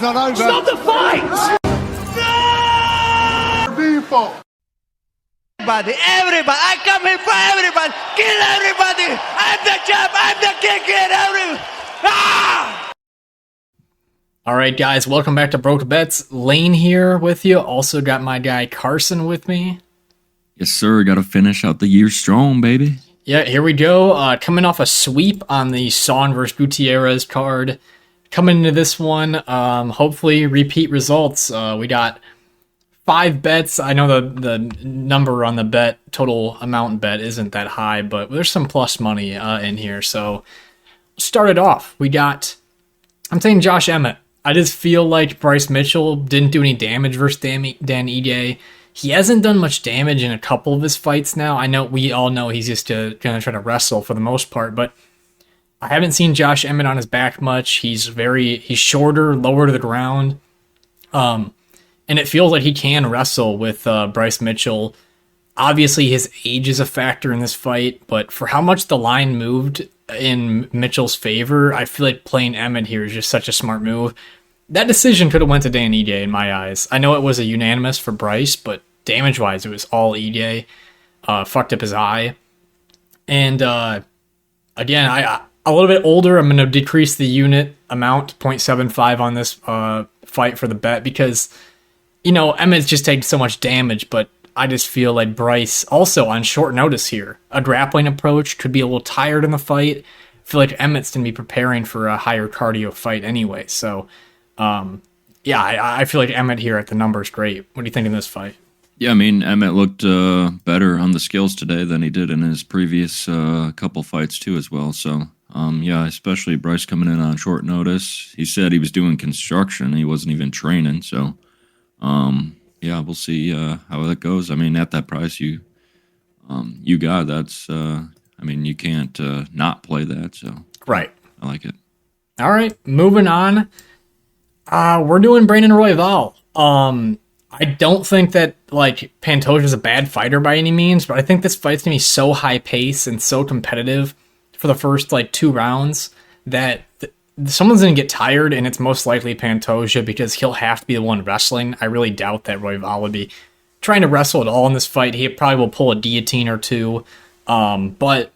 fight's not over. Stop the fight! People. Everybody, I come here for everybody. Kill everybody. I'm the champ. I'm the king. Kill everybody. Ah! All right, guys, welcome back to Broke Bets. Lane here with you. Also got my guy Carson with me. Yes, sir. Got to finish out the year strong, baby. Yeah, here we go. Coming off a sweep on the Son versus Gutierrez card. Coming into this one, hopefully repeat results. We got 5 bets. I know the number on the bet, total amount bet, isn't that high, but there's some plus money in here. So start it off. I'm saying Josh Emmett. I just feel like Bryce Mitchell didn't do any damage versus Dan Ige. He hasn't done much damage in a couple of his fights now. I know we all know he's just going to try to wrestle for the most part, but I haven't seen Josh Emmett on his back much. He's shorter, lower to the ground. And it feels like he can wrestle with Bryce Mitchell. Obviously, his age is a factor in this fight, but for how much the line moved in Mitchell's favor, I feel like playing Emmett here is just such a smart move. That decision could have went to Dan Ige in my eyes. I know it was a unanimous for Bryce, but damage-wise, it was all Ige. Fucked up his eye. And again, a little bit older, I'm going to decrease the unit amount, 0.75 on this fight for the bet, because, you know, Emmett's just taking so much damage, but I just feel like Bryce, also on short notice here, a grappling approach, could be a little tired in the fight. I feel like Emmett's going to be preparing for a higher cardio fight anyway. So, I feel like Emmett here at the number is great. What do you think in this fight? Yeah, I mean, Emmett looked better on the skills today than he did in his previous couple fights too as well. So, especially Bryce coming in on short notice. He said he was doing construction. He wasn't even training. So, we'll see how that goes. I mean, at that price you got, that's, you can't not play that. So, right. I like it. All right, moving on. We're doing Brandon Royval. I don't think that, Pantoja's a bad fighter by any means, but I think this fight's going to be so high pace and so competitive for the first, 2 rounds that someone's going to get tired, and it's most likely Pantoja because he'll have to be the one wrestling. I really doubt that Royval would be trying to wrestle at all in this fight. He probably will pull a guillotine or two, but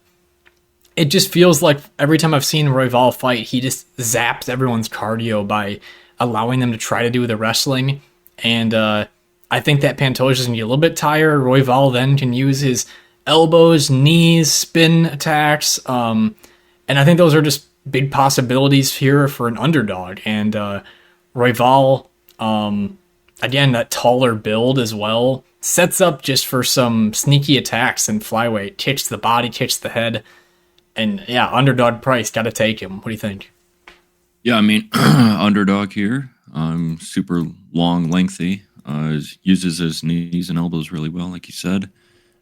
it just feels like every time I've seen Royval fight, he just zaps everyone's cardio by allowing them to try to do the wrestling. And I think that Pantoja's going to get a little bit tired. Royval then can use his elbows, knees, spin attacks. And I think those are just big possibilities here for an underdog. And Royval, again, that taller build as well, sets up just for some sneaky attacks in flyweight. Kicks the body, kicks the head. And yeah, underdog price, got to take him. What do you think? Yeah, I mean, underdog here, super long, lengthy, uses his knees and elbows really well, like you said.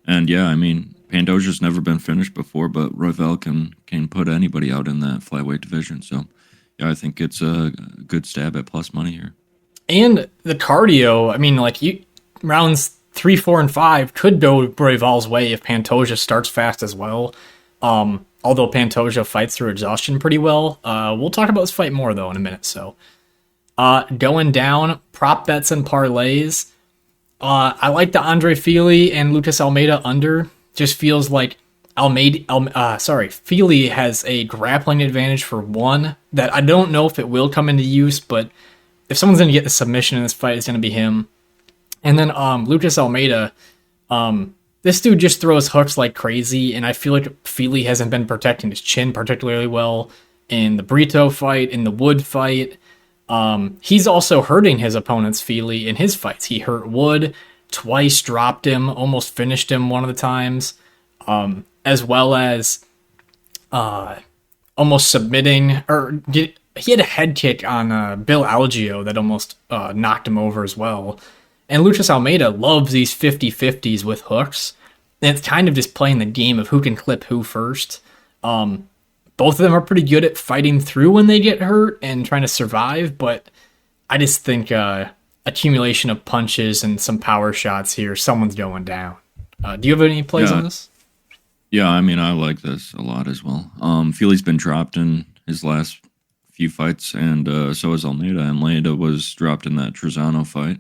And yeah, I mean, Pantoja's never been finished before, but Royval can put anybody out in that flyweight division. So yeah, I think it's a good stab at plus money here. And the cardio, I mean, rounds 3, 4, and 5 could go Royval's way if Pantoja starts fast as well. Although Pantoja fights through exhaustion pretty well. We'll talk about this fight more, though, in a minute. So, going down, prop bets and parlays. I like the Andre Fili and Lucas Almeida under. Just feels like Fili has a grappling advantage for 1 that I don't know if it will come into use, but if someone's going to get the submission in this fight, it's going to be him. And then Lucas Almeida, this dude just throws hooks like crazy, and I feel like Fili hasn't been protecting his chin particularly well in the Brito fight, in the Wood fight. He's also hurting his opponents, Fili, in his fights. He hurt Wood twice, dropped him, almost finished him one of the times, as well as almost submitting, he had a head kick on Bill Algeo that almost knocked him over as well. And Lucas Almeida loves these 50-50s with hooks. And it's kind of just playing the game of who can clip who first. Both of them are pretty good at fighting through when they get hurt and trying to survive, but I just think accumulation of punches and some power shots here, someone's going down. Do you have any plays on this? Yeah, I mean, I like this a lot as well. Fili's been dropped in his last few fights, and so is Almeida. Almeida was dropped in that Trezano fight,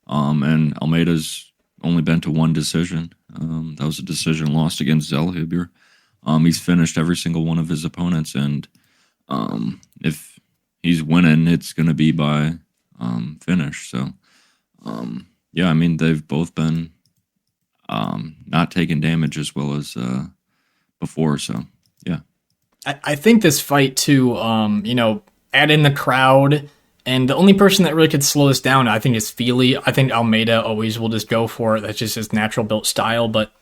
and Almeida's only been to one decision. That was a decision lost against Zellhuber. He's finished every single one of his opponents, and if he's winning, it's going to be by finish. So, yeah, I mean, they've both been not taking damage as well as before. So, yeah. I think this fight, too, add in the crowd, and the only person that really could slow this down, I think, is Fili. I think Almeida always will just go for it. That's just his natural built style. But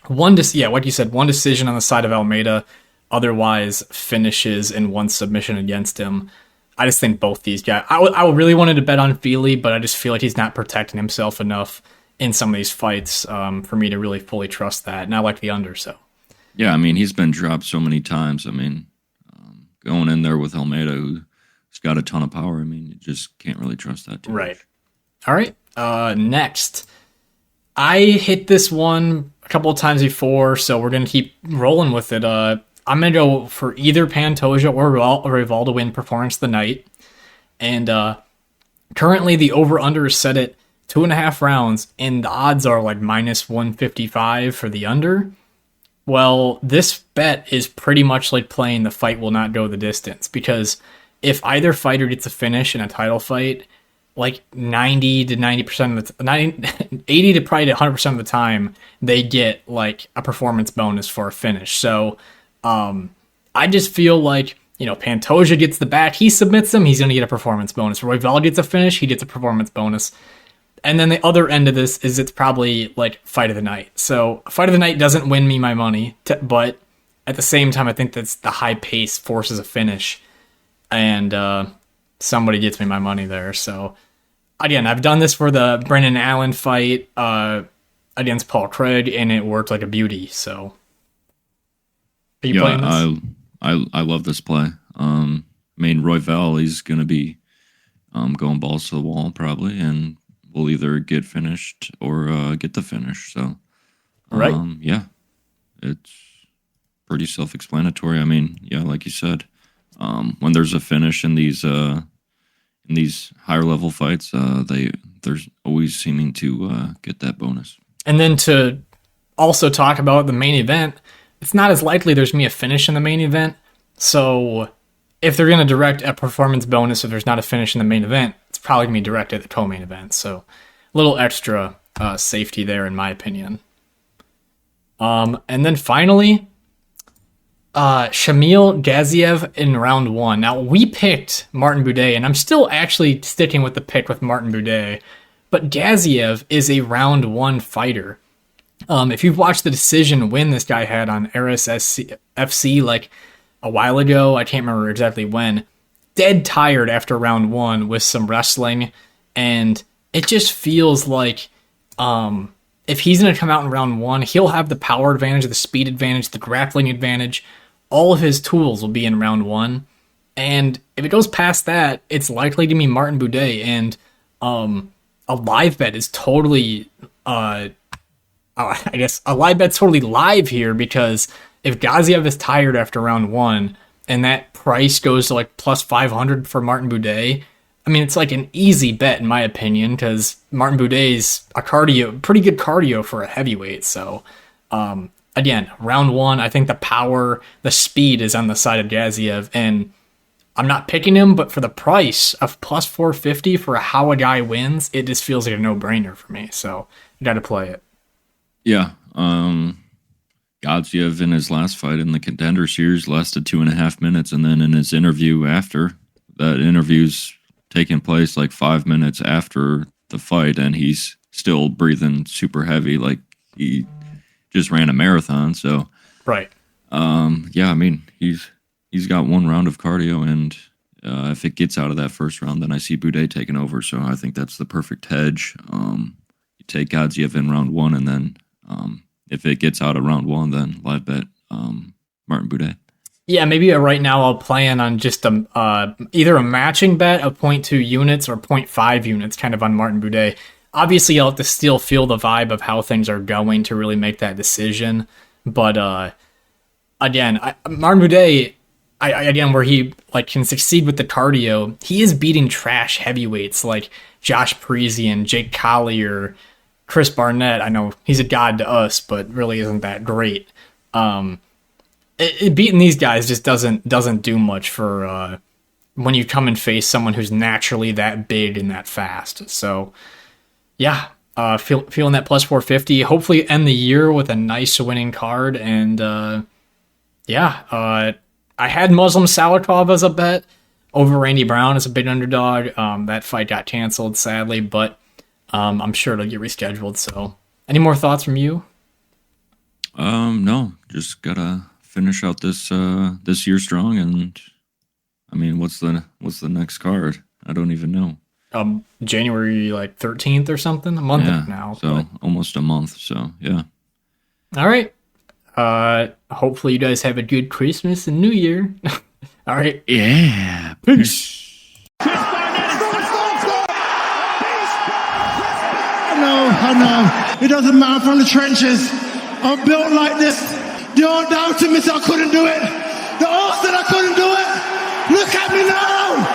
like you said, one decision on the side of Almeida, otherwise finishes in one submission against him. I just think both these guys. I really wanted to bet on Fili, but I just feel like he's not protecting himself enough in some of these fights for me to really fully trust that. And I like the under, so. Yeah, I mean, he's been dropped so many times. I mean, going in there with Almeida, who's got a ton of power, I mean, you just can't really trust that too much. All right. Next. I hit this one a couple of times before, so we're going to keep rolling with it. I'm going to go for either Pantoja or Royval to win Performance of the Night. And currently the over-under is set at 2.5 rounds, and the odds are like minus 155 for the under. Well, this bet is pretty much like playing the fight will not go the distance, because if either fighter gets a finish in a title fight, like 90 to 90% of the 80 to probably 100% of the time, they get like a performance bonus for a finish. So I just feel like, Pantoja gets the back, he submits him, he's going to get a performance bonus. Royval gets a finish, he gets a performance bonus. And then the other end of this is it's probably like fight of the night. So fight of the night doesn't win me my money, but at the same time, I think that's the high pace forces a finish, and somebody gets me my money there. So again, I've done this for the Brendan Allen fight against Paul Craig, and it worked like a beauty. So are you playing this? I love this play. I mean, Royval, he's going to be going balls to the wall probably, and we'll either get finished or get the finish. So, right. Yeah, it's pretty self-explanatory. I mean, yeah, like you said, when there's a finish in these higher level fights, there's always seeming to get that bonus. And then to also talk about the main event, it's not as likely there's going to be a finish in the main event. So if they're going to direct a performance bonus if there's not a finish in the main event, it's probably going to be directed at the co-main event. So a little extra safety there, in my opinion. And then finally, Shamil Gaziev in round 1. Now, we picked Martin Buday, and I'm still actually sticking with the pick with Martin Buday, but Gaziev is a round 1 fighter. If you've watched the decision win this guy had on Aris FC like a while ago, I can't remember exactly when, dead tired after round 1 with some wrestling, and it just feels like if he's going to come out in round 1, he'll have the power advantage, the speed advantage, the grappling advantage. All of his tools will be in round 1, and if it goes past that, it's likely to be Martin Buday, and a live bet is totally I guess a live bet's totally live here, because if Gaziev is tired after round 1 and that price goes to like plus 500 for Martin Buday, I mean, it's like an easy bet in my opinion, because Martin Buday's pretty good cardio for a heavyweight. So again, round 1, I think the power, the speed is on the side of Gaziev, and I'm not picking him, but for the price of plus 450 for how a guy wins, it just feels like a no-brainer for me. So you got to play it. Yeah, Gaziev in his last fight in the Contender Series lasted 2.5 minutes, and then in his interview after, that interview's taking place like 5 minutes after the fight, and he's still breathing super heavy, like he just ran a marathon. So, right. Yeah, I mean, he's got 1 round of cardio, and if it gets out of that first round, then I see Buday taking over. So I think that's the perfect hedge. You take Gaziev in round 1, and then if it gets out of round 1, then live bet Martin Buday. Yeah, maybe right now I'll plan on just either a matching bet of 0.2 units or 0.5 units kind of on Martin Buday. Obviously, I'll have to still feel the vibe of how things are going to really make that decision. But again, Martin Buday, again, where he like can succeed with the cardio, he is beating trash heavyweights like Josh Parisian, Jake Collier, Chris Barnett. I know he's a god to us, but really isn't that great. Beating these guys just doesn't do much for when you come and face someone who's naturally that big and that fast. So yeah, feeling that plus 450. Hopefully end the year with a nice winning card. And I had Muslim Salikov as a bet over Randy Brown as a big underdog. That fight got canceled, sadly, but I'm sure it'll get rescheduled. So any more thoughts from you? No, just gotta finish out this year strong. And I mean, what's the next card? I don't even know. January like 13th or something, a month now. So almost a month. So yeah. All right. Hopefully you guys have a good Christmas and New Year. All right. Yeah. Peace. I know. It doesn't matter from the trenches. I'm built like this. The old doubted me said I couldn't do it. The old said I couldn't do it. Look at me now.